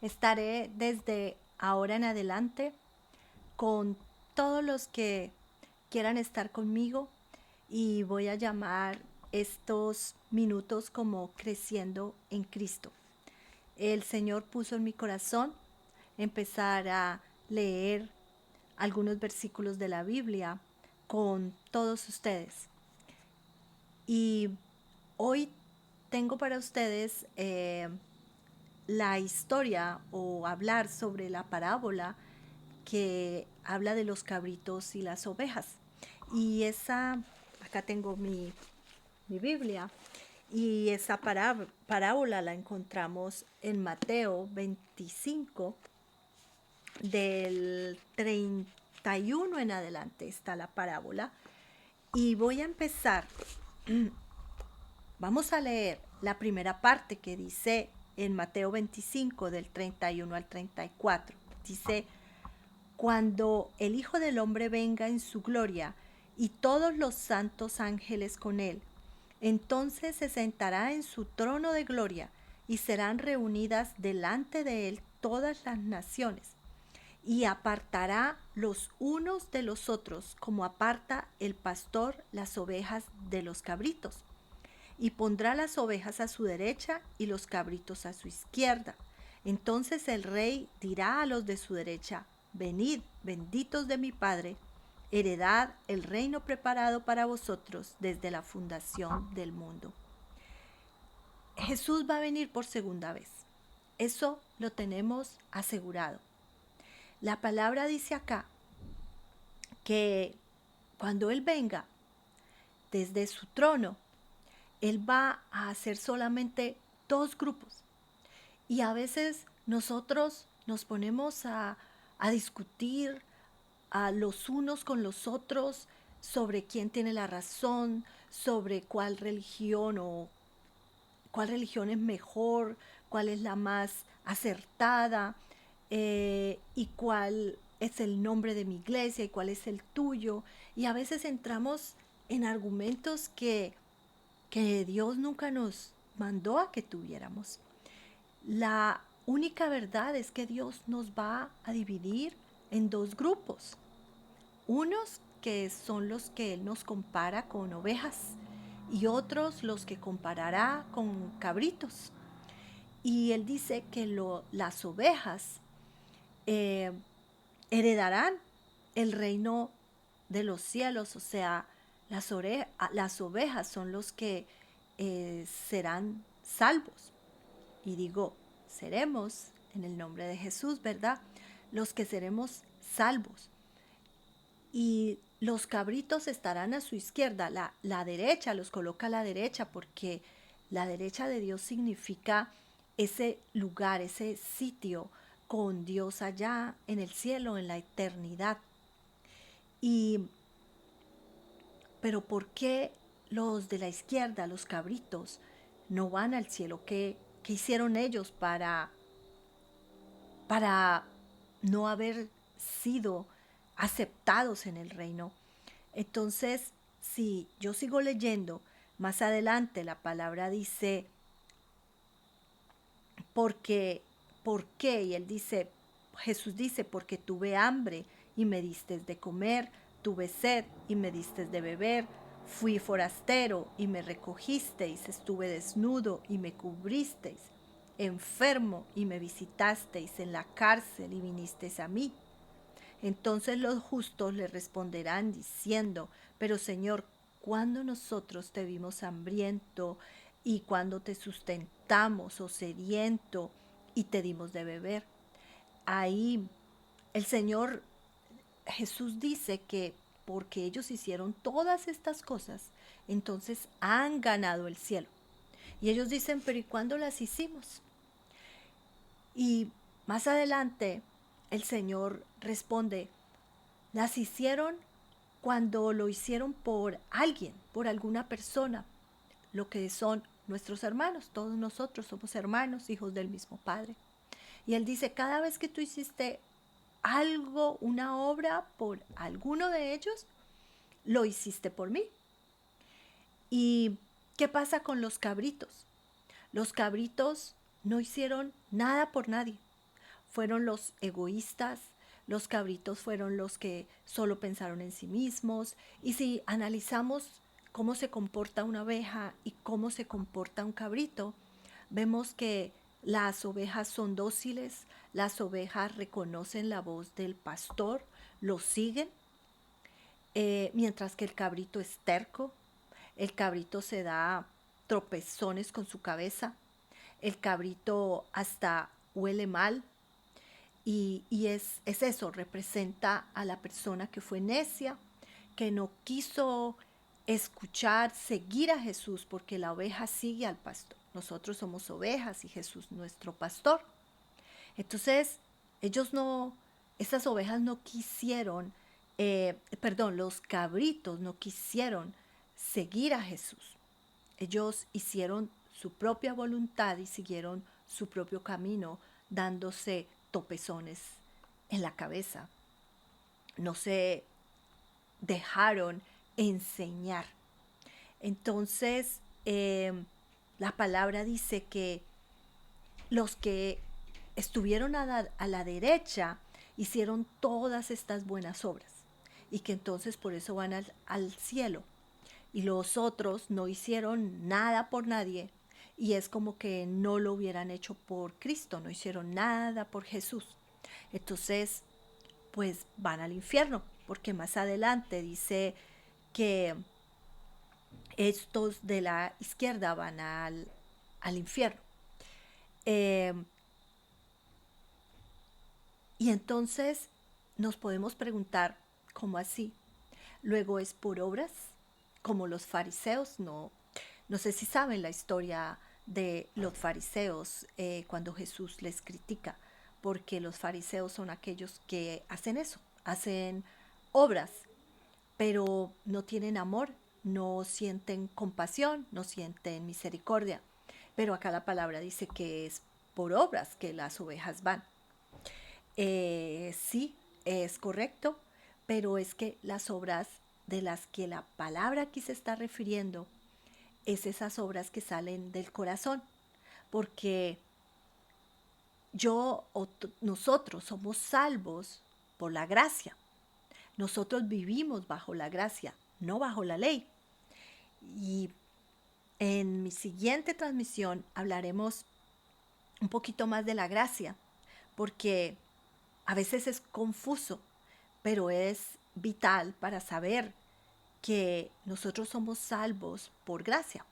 Estaré desde ahora en adelante con todos los que quieran estar conmigo y voy a llamar estos minutos como creciendo en Cristo. El Señor puso en mi corazón empezar a leer algunos versículos de la Biblia con todos ustedes. Y hoy tengo para ustedes la historia o hablar sobre la parábola que habla de los cabritos y las ovejas. Y acá tengo mi Biblia, y esa parábola la encontramos en Mateo 25, del 31 en adelante está la parábola. Y voy a empezar, vamos a leer la primera parte que dice en Mateo 25, del 31 al 34. Dice: cuando el Hijo del Hombre venga en su gloria y todos los santos ángeles con él, entonces se sentará en su trono de gloria y serán reunidas delante de él todas las naciones, y apartará los unos de los otros como aparta el pastor las ovejas de los cabritos, y pondrá las ovejas a su derecha y los cabritos a su izquierda. Entonces el rey dirá a los de su derecha: venid, benditos de mi Padre, heredad el reino preparado para vosotros desde la fundación del mundo. Jesús va a venir por segunda vez. Eso lo tenemos asegurado. La palabra dice acá que cuando Él venga desde su trono, Él va a hacer solamente dos grupos. Y a veces nosotros nos ponemos a discutir a los unos con los otros sobre quién tiene la razón, sobre cuál religión es mejor, cuál es la más acertada, y cuál es el nombre de mi iglesia y cuál es el tuyo. Y a veces entramos en argumentos que Dios nunca nos mandó a que tuviéramos. La única verdad es que Dios nos va a dividir en dos grupos. Unos que son los que Él nos compara con ovejas y otros los que comparará con cabritos. Y Él dice que las ovejas eh, heredarán el reino de los cielos, o sea, las ovejas son los que serán salvos. Y digo, seremos en el nombre de Jesús, ¿verdad? Los que seremos salvos. Y los cabritos estarán a su izquierda, la derecha, los coloca a la derecha, porque la derecha de Dios significa ese lugar, ese sitio con Dios allá en el cielo, en la eternidad. Pero ¿por qué los de la izquierda, los cabritos, no van al cielo? ¿Qué hicieron ellos para no haber sido aceptados en el reino? Entonces, si yo sigo leyendo, más adelante la palabra dice, porque, ¿por qué? Y Jesús dice, porque tuve hambre y me diste de comer, tuve sed y me diste de beber, fui forastero y me recogisteis, estuve desnudo y me cubristeis, enfermo y me visitasteis, en la cárcel y vinisteis a mí. Entonces los justos le responderán diciendo: pero Señor, ¿cuándo nosotros te vimos hambriento y cuando te sustentamos o sediento y te dimos de beber? Ahí el Señor Jesús dice que porque ellos hicieron todas estas cosas, entonces han ganado el cielo. Y ellos dicen: pero ¿y cuándo las hicimos? Y más adelante el Señor responde: las hicieron cuando lo hicieron por alguien, por alguna persona, lo que son nuestros hermanos. Todos nosotros somos hermanos, hijos del mismo Padre. Y Él dice: cada vez que tú hiciste algo, una obra por alguno de ellos, lo hiciste por mí. ¿Y qué pasa con los cabritos? Los cabritos no hicieron nada por nadie. fueron los egoístas, los cabritos fueron los que solo pensaron en sí mismos. Y si analizamos cómo se comporta una oveja y cómo se comporta un cabrito, vemos que las ovejas son dóciles, las ovejas reconocen la voz del pastor, lo siguen, mientras que el cabrito es terco, el cabrito se da tropezones con su cabeza, el cabrito hasta huele mal y es eso, representa a la persona que fue necia, que no quiso escuchar, seguir a Jesús, porque la oveja sigue al pastor. Nosotros somos ovejas y Jesús nuestro pastor. Entonces, esas ovejas no quisieron, los cabritos no quisieron seguir a Jesús. Ellos hicieron su propia voluntad y siguieron su propio camino, dándose topezones en la cabeza. No se dejaron enseñar. Entonces, la palabra dice que los que estuvieron a la derecha hicieron todas estas buenas obras y que entonces por eso van al cielo. Y los otros no hicieron nada por nadie y es como que no lo hubieran hecho por Cristo, no hicieron nada por Jesús. Entonces, pues van al infierno, porque más adelante dice que estos de la izquierda van al infierno. Y entonces nos podemos preguntar, ¿cómo así? Luego es por obras, como los fariseos. No sé si saben la historia de los fariseos cuando Jesús les critica, porque los fariseos son aquellos que hacen eso, hacen obras, pero no tienen amor, no sienten compasión, no sienten misericordia. Pero acá la palabra dice que es por obras que las ovejas van. Sí, es correcto, pero es que las obras de las que la palabra aquí se está refiriendo es esas obras que salen del corazón, porque nosotros somos salvos por la gracia. Nosotros vivimos bajo la gracia, no bajo la ley. Y en mi siguiente transmisión hablaremos un poquito más de la gracia, porque a veces es confuso, pero es vital para saber que nosotros somos salvos por gracia.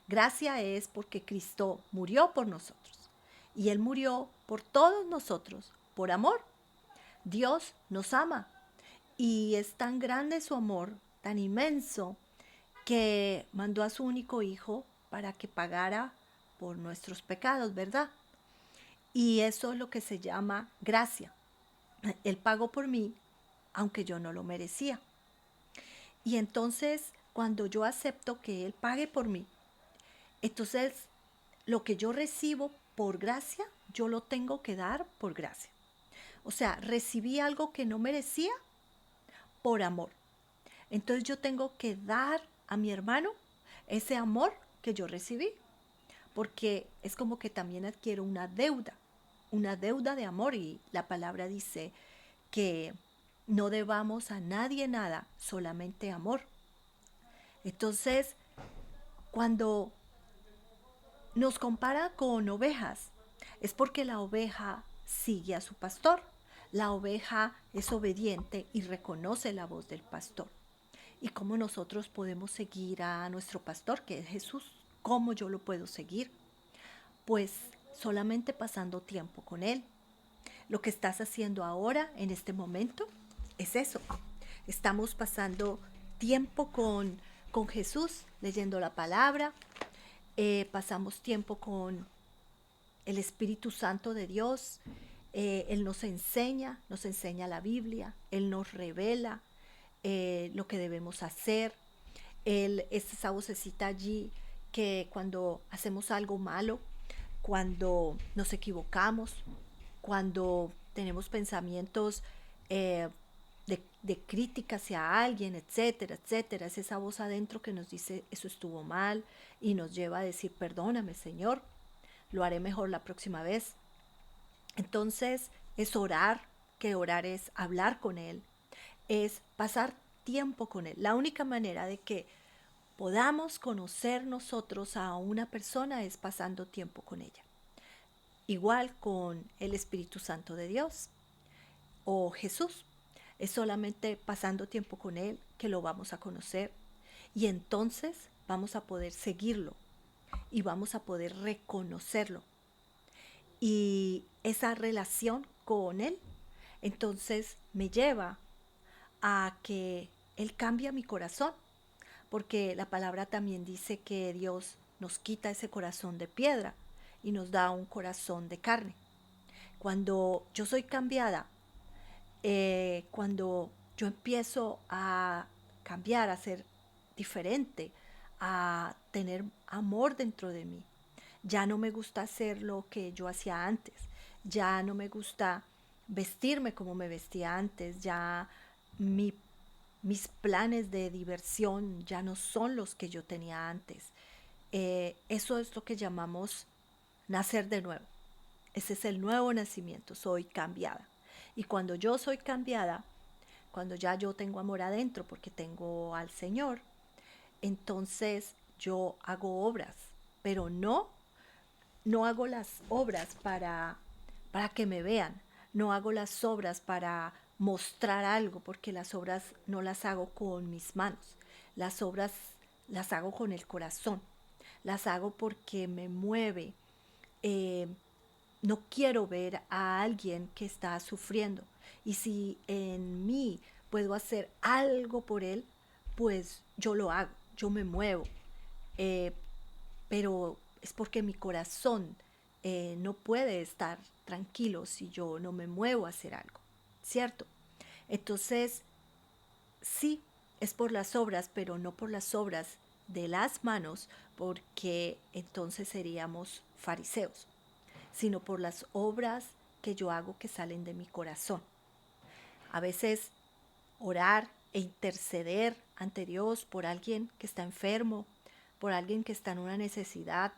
Gracia es porque Cristo murió por nosotros y Él murió por todos nosotros, por amor. Dios nos ama y es tan grande su amor, tan inmenso, que mandó a su único hijo para que pagara por nuestros pecados, ¿verdad? Y eso es lo que se llama gracia. Él pagó por mí, aunque yo no lo merecía. Y entonces, cuando yo acepto que Él pague por mí, entonces lo que yo recibo por gracia, yo lo tengo que dar por gracia. O sea, recibí algo que no merecía por amor. Entonces yo tengo que dar a mi hermano ese amor que yo recibí, porque es como que también adquiero una deuda de amor, y la palabra dice que no debamos a nadie nada, solamente amor. Entonces, cuando nos compara con ovejas, es porque la oveja sigue a su pastor. La oveja es obediente y reconoce la voz del pastor. ¿Y cómo nosotros podemos seguir a nuestro pastor, que es Jesús? ¿Cómo yo lo puedo seguir? Pues solamente pasando tiempo con Él. Lo que estás haciendo ahora, en este momento, es eso. Estamos pasando tiempo con Jesús, leyendo la palabra. Pasamos tiempo con el Espíritu Santo de Dios. Él nos enseña la Biblia. Él nos revela lo que debemos hacer. Él es esa vocecita allí que cuando hacemos algo malo, cuando nos equivocamos, cuando tenemos pensamientos de crítica hacia alguien, etcétera, etcétera. Es esa voz adentro que nos dice eso estuvo mal y nos lleva a decir perdóname, Señor, lo haré mejor la próxima vez. Entonces es orar, que orar es hablar con Él, es pasar tiempo con Él. La única manera de que podamos conocer nosotros a una persona es pasando tiempo con ella. Igual con el Espíritu Santo de Dios o Jesús. Es solamente pasando tiempo con Él que lo vamos a conocer y entonces vamos a poder seguirlo y vamos a poder reconocerlo. Y esa relación con Él entonces me lleva a que Él cambia mi corazón, porque la palabra también dice que Dios nos quita ese corazón de piedra y nos da un corazón de carne. Cuando yo soy cambiada, cuando yo empiezo a cambiar, a ser diferente, a tener amor dentro de mí, ya no me gusta hacer lo que yo hacía antes, ya no me gusta vestirme como me vestía antes, ya mi, mis planes de diversión ya no son los que yo tenía antes. Eso es lo que llamamos nacer de nuevo. Ese es el nuevo nacimiento, soy cambiada. Y cuando yo soy cambiada, cuando ya yo tengo amor adentro porque tengo al Señor, entonces yo hago obras, pero no hago las obras para que me vean, no hago las obras para mostrar algo, porque las obras no las hago con mis manos, las obras las hago con el corazón, las hago porque me mueve. eh, no quiero ver a alguien que está sufriendo. Y si en mí puedo hacer algo por él, pues yo lo hago, yo me muevo. Eh, pero es porque mi corazón no puede estar tranquilo si yo no me muevo a hacer algo, ¿cierto? Entonces, sí, es por las obras, pero no por las obras de las manos, porque entonces seríamos fariseos, sino por las obras que yo hago que salen de mi corazón. A veces orar e interceder ante Dios por alguien que está enfermo, por alguien que está en una necesidad,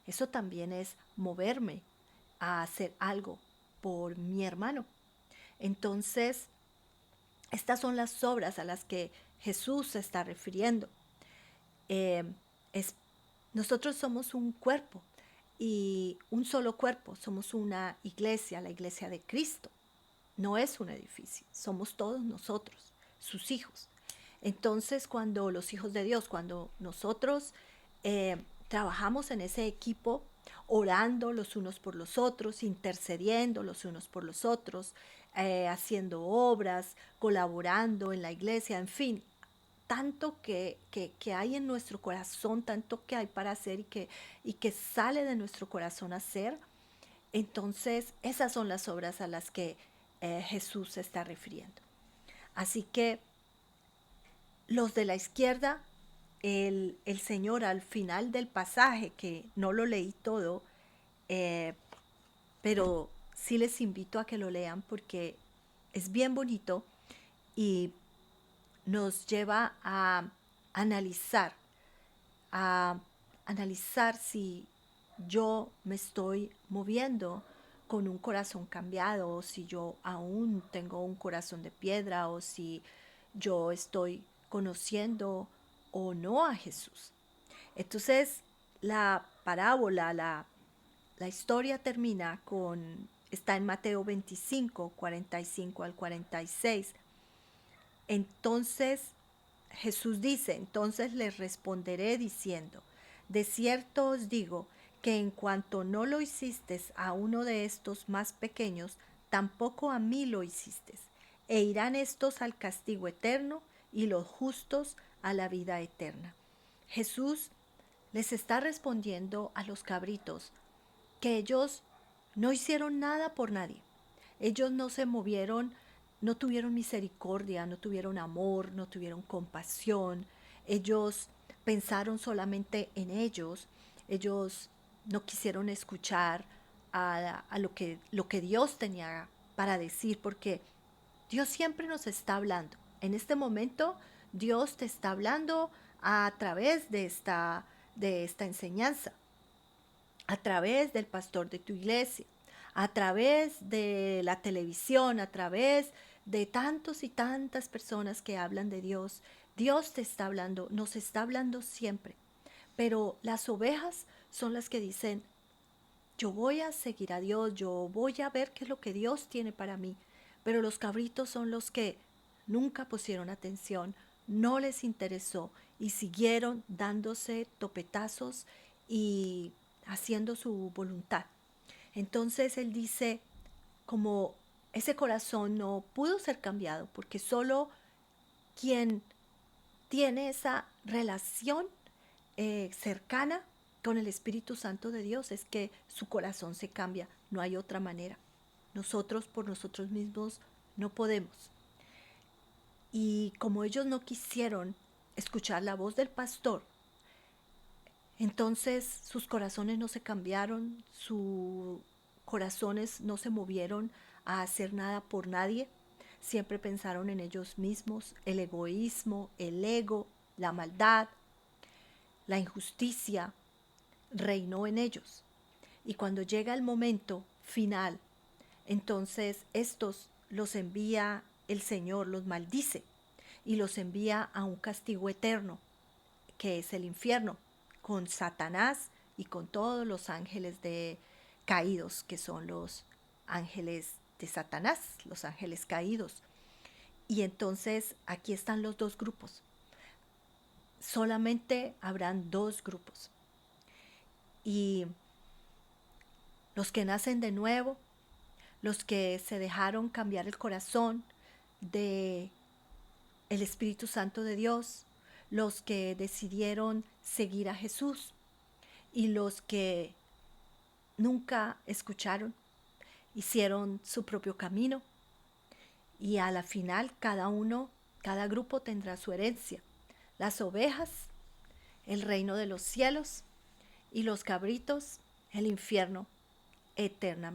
eso también es moverme a hacer algo por mi hermano. Entonces, estas son las obras a las que Jesús se está refiriendo. Eh, es, nosotros somos un cuerpo y un solo cuerpo, somos una iglesia, la iglesia de Cristo. No es un edificio, somos todos nosotros, sus hijos. Entonces, cuando los hijos de Dios, cuando nosotros trabajamos en ese equipo, orando los unos por los otros, intercediendo los unos por los otros, haciendo obras, colaborando en la iglesia, en fin, tanto que hay en nuestro corazón, tanto que hay para hacer y que sale de nuestro corazón hacer, entonces esas son las obras a las que Jesús se está refiriendo. Así que los de la izquierda, el Señor al final del pasaje, que no lo leí todo, eh, pero sí les invito a que lo lean porque es bien bonito y nos lleva analizar, a analizar si yo me estoy moviendo con un corazón cambiado o si yo aún tengo un corazón de piedra o si yo estoy conociendo o no a Jesús. Entonces la parábola, la historia termina está en Mateo 25, 45 al 46. Entonces Jesús dice, entonces les responderé diciendo, de cierto os digo que en cuanto no lo hiciste a uno de estos más pequeños, tampoco a mí lo hiciste. E irán estos al castigo eterno y los justos a la vida eterna. Jesús les está respondiendo a los cabritos que ellos no hicieron nada por nadie. Ellos no se movieron, no tuvieron misericordia, no tuvieron amor, no tuvieron compasión. Ellos pensaron solamente en ellos. Ellos no quisieron escuchar a lo que Dios tenía para decir, porque Dios siempre nos está hablando. En este momento, Dios te está hablando a través de esta enseñanza, a través del pastor de tu iglesia, a través de la televisión, a través de tantos y tantas personas que hablan de Dios. Dios te está hablando, nos está hablando siempre. Pero las ovejas son las que dicen, yo voy a seguir a Dios, yo voy a ver qué es lo que Dios tiene para mí. Pero los cabritos son los que nunca pusieron atención, no les interesó y siguieron dándose topetazos y haciendo su voluntad. Entonces él dice, como ese corazón no pudo ser cambiado, porque solo quien tiene esa relación cercana con el Espíritu Santo de Dios es que su corazón se cambia, no hay otra manera. Nosotros por nosotros mismos no podemos. Y como ellos no quisieron escuchar la voz del pastor, entonces sus corazones no se cambiaron, sus corazones no se movieron a hacer nada por nadie. Siempre pensaron en ellos mismos, el egoísmo, el ego, la maldad, la injusticia reinó en ellos. Y cuando llega el momento final, entonces estos los envía el Señor, los maldice y los envía a un castigo eterno, que es el infierno, con Satanás y con todos los ángeles caídos, que son los ángeles de Satanás, los ángeles caídos. Y entonces aquí están los dos grupos. Solamente habrán dos grupos. Y los que nacen de nuevo, los que se dejaron cambiar el corazón de el Espíritu Santo de Dios, los que decidieron seguir a Jesús y los que nunca escucharon, hicieron su propio camino y a la final cada grupo tendrá su herencia. Las ovejas, el reino de los cielos y los cabritos, el infierno eternamente.